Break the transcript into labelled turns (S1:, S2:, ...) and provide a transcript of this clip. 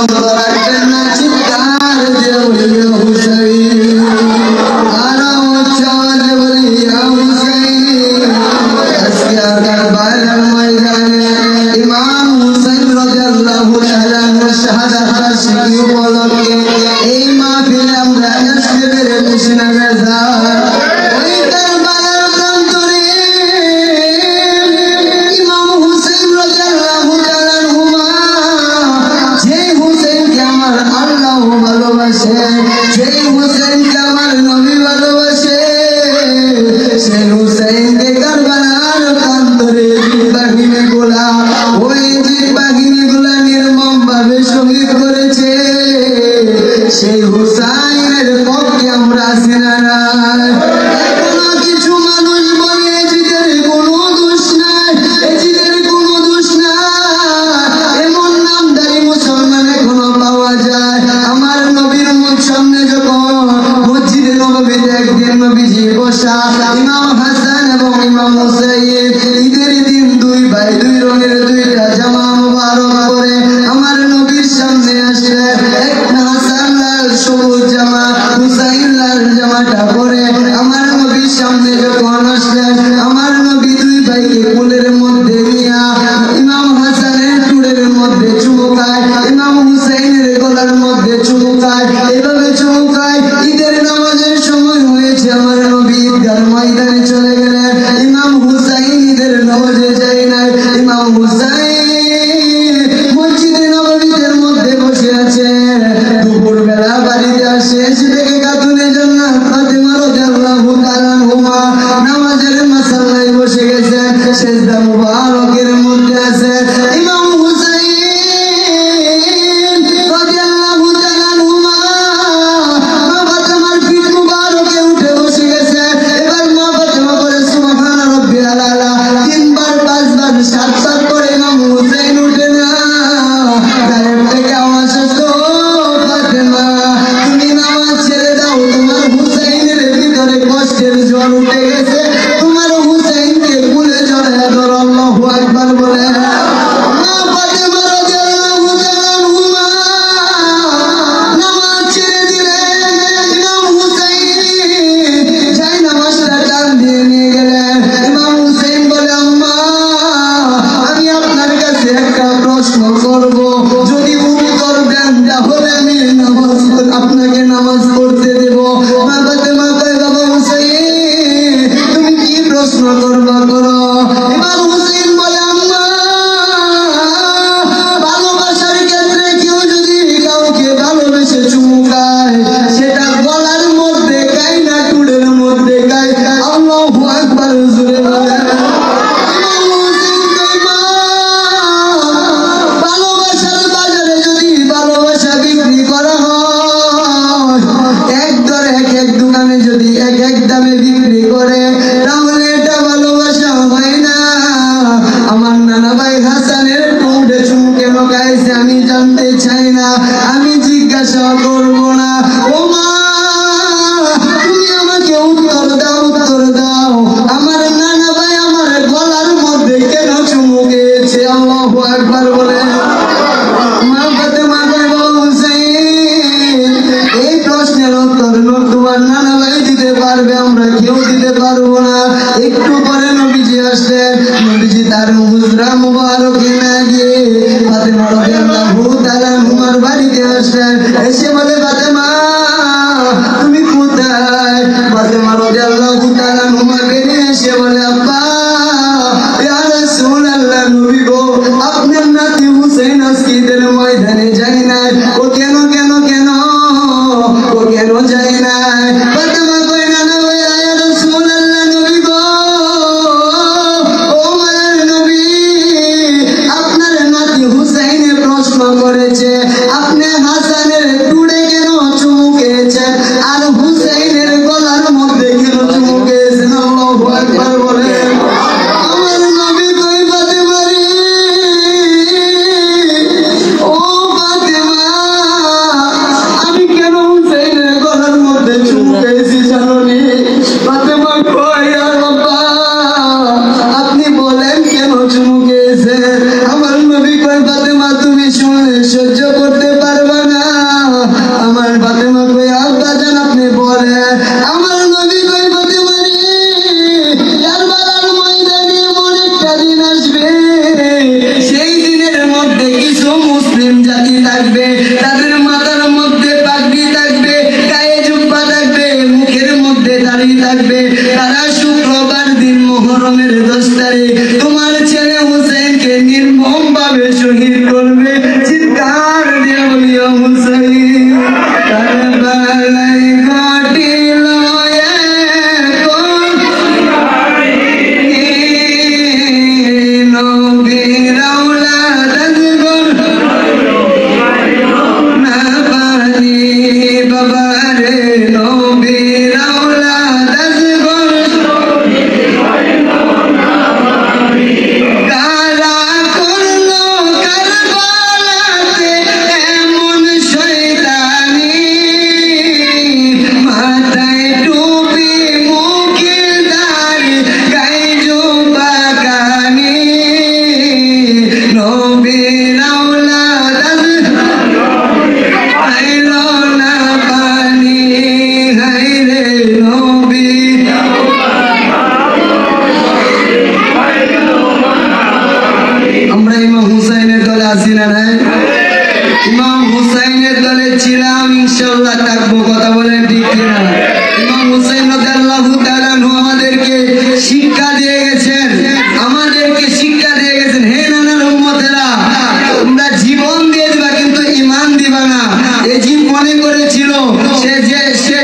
S1: বন্ধ রাখবেন না, চিৎকার দিয়ে বলি ইয়া হুসাইন, আরো উচ্চ আওয়াজে বলি ইয়া হুসাইন। আজকে কারবালার ময়দানে ইমাম হুসাইন রাদিয়াল্লাহু তাআলা শাহাদাত বার্ষিকী উপলক্ষে এই মাহফিলে আমরা আজকে বেরে ঘোষণা করছি, ওই কারবালার প্রান্তরে ইমাম হুসাইন রাদিয়াল্লাহু তাআলা হুমা, যে হুসাইনকে আমার আল্লাহ ভালোবাসে, যে হুসাইনকে আমার নবী ভালোবাসে, সেই হুসাইনকে কারবালার প্রান্তরে জিব্বাহিনীগুলা, ওই জিব্বাহিনীগুলা নির্মম ভাবে শহীদ করেছে। সেই হুসাইনের পক্ষে আমরা আছি না নাই? এখনো কিছু মানুষ বলে এজিদের কোনো দোষ নাই, এজিদের কোনো দোষ নাই, এমন নামদারি মুসলমান এখনো পাওয়া যায়। আমার নবীর মুখ সামনে যখন মসজিদে নববীতে একদিন নবীজি বসা, ইমাম হাসান এবং ইমাম হুসাইন ঈদের দিন দুই ভাই দুই রঙের দুইটা জামা মুবারক পরে আমার নবীর সামনে আসলেন। একটা হাসান লাল সবুজ জামা, হুসাইন লাল জামাটা পরে আমার নবীর সামনে যখন আসলেন, আমার নবী দুই ভাইকে কোলের মধ্যে নিয়া ইমাম হাসানের টুড়ের মধ্যে চুমুকায়, ইমাম হুসাইনের গলার মধ্যে চুমুকায়, এভাবে চুমুকায়। ঈদের নামাজের সময় হয়েছে, আমার নবী ঈদগার ময়দানে চলে গেলেন। ইমাম হুসাইন ঈদের নামাজে যায় নাই, ইমাম হুসাইন মসজিদে নববীর মধ্যে বসে আছে। দুপুর বেলা বাড়িতে আসে, এসে দেখে খাতুনে জান্নাত ফাতেমা রাদিয়াল্লাহু তাআলা আনহা নামাজের মাসাল্লায় বসে গেছেন, সিজদা মুবারকের মধ্যে আছে। ইমাম হুসাইন রাদিয়াল্লাহু তাআলা আনহা মা ফাতেমার পিঠ মুবারকে উঠে বসে গেছে। এবার মা ফাতেমা বলে সুবহান রাব্বিয়াল আলা, তিনবার পাঁচবার সাতবার করে ইমাম হুসাইন উঠে না। গায়েব থেকে আওয়াজ আসলো, ফাতেমা তুমি নামাজ ছেড়ে দাও, তোমার হুসাইনের ভিতরে কষ্টের জ্বর উঠে গেছে, তোমার হুসাইনকে কুলে জড়ায় ধরো। আল্লাহু আকবার বলে মা ফাতেমা রাদিয়াল্লাহু তাআলা আনহা নামাজ ছেড়ে দিলেন। ইমাম হুসাইন যাই নামাজটা টান দিয়ে নিয়ে গেলেন। ইমাম হুসাইন বলে আম্মা, আমি আপনার কাছে একটা প্রশ্ন করব, যদি উত্তর দেন তাহলে আমি আপনাকে নামাজ পড়তে দেব। মা ফাতেমা কয় বাবা হুসাইন তুমি কি প্রশ্ন করবা করো। ইমাম হুসাইন বলে আম্মা, ভালোবাসার ক্ষেত্রে কেউ যদি কাউকে ভালোবেসে চুমুকায়, সেটা গলার মধ্যে গায় না টুলের মধ্যে গায়। আল্লাহু আকবার জোরে বলে। ইমাম হুসাইন কয় মা, ভালোবাসার বাজারে যদি ভালোবাসা বিক্রি করা হয়, এক দরে এক দোকানে যদি এক দামে বিক্রি করে, তাহলে এটা ভালোবাসা হয় না। আমার নানা ভাই হাসানের টুডে চুমকে লগাইছে, আমি জানতে চাই না, আমি জিজ্ঞাসা করব না। ও মা, তুমি আমাকে উত্তর দাও, উত্তর দাও, আমার নানা ভাই আমার গলার মধ্যে কেন চুমুকেছে? আল্লাহু আকবার বলে মা ফাতেমা কয় বাবা হুসাইন, এই প্রশ্নের উত্তর তোমার নানা ভাই দিতে পারবে, আমরা কেউ দিতে পারবো না। একটু পরে নবীজি আসলেন। নবীজি তার হুজরা মুবারকে না গিয়ে ফাতেমা রাদিয়াল্লাহু তাআলা আনহার বাড়িতে আসলেন। এসে বলে ফাতেমা তুমি কোথায়? ফাতেমা রাদিয়াল্লাহু তাআলা আনহা বেরিয়ে এসে বলে আব্বা, ইয়া রাসূলুল্লাহ, নবী গো, আপনার নাতি হুসাইন আজকে ঈদের ময়দানে যায় নাই। ও কেন কেন কেন ও কেন যায় নাই? ফাতেমা কয় না না ভাই, ইয়া রাসূলুল্লাহ, নবী গো, ও মায়ের নবী, আপনার নাতি হুসাইনে প্রশ্ন করেছে আপনি হাসানের টুড়ে কেন চুমুকেছেন আর হুসাইনের গলার মধ্যে কেন চুমুকেছেন? আল্লাহু আকবার বলে আমার নবী কই ফাতেমা রে, ও ফাতেমা, আমি কেন হুসাইনের গলার মধ্যে চুমুকেছি জানো নি? ফাতেমা কয় ইয়া রাব্বা, আপনি বলেন কেন চুমুকেছেন? আমার নবী কয় ফাতেমা তুমি শুনে সহ্য করতে পারো থাকবে, তাদের মাথার মধ্যে পাগড়ি থাকবে, গায়ে জুব্বা থাকবে, মুখের মধ্যে দাড়ি থাকবে। তারা শুক্রবার দিন মুহররমের 10 তারিখ তোমার ছেলে হুসেনকে নির্মম ভাবে শহীদ করবে। চিৎকার দিয়ে বলিও হুসেন কারবালায় ঘটিল নবীর আওলাদ আজগর না পানি বাবারে, নবীর আওলাদ আজগর কারা করলো কারবালাতে এমন শয়তানি, মাথায় টুপি মুখে দাড়ি গায়ে জুব্বা কানি, নবীর আওলাদ আইলো না পানি, হায়রে নবীর। আমরা ইমাম হুসাইনের দলে আছি না নাই? ইমাম হুসাইনের দলে ছিলাম, ইনশাআল্লাহ থাকবো। কথা বলেন ঠিক কিনা? ইমাম হুসাইন রাদিয়াল্লাহু তাআলা আনহু আমাদেরকে শিক্ষা দিয়ে গেছেন, আমাদেরকে শিক্ষা দিয়ে গেছেন, হে নানার উম্মতেরা, তোমরা জীবন দিয়ে দিবা কিন্তু ঈমান দিবা না। এই যে মনে করেছিল সে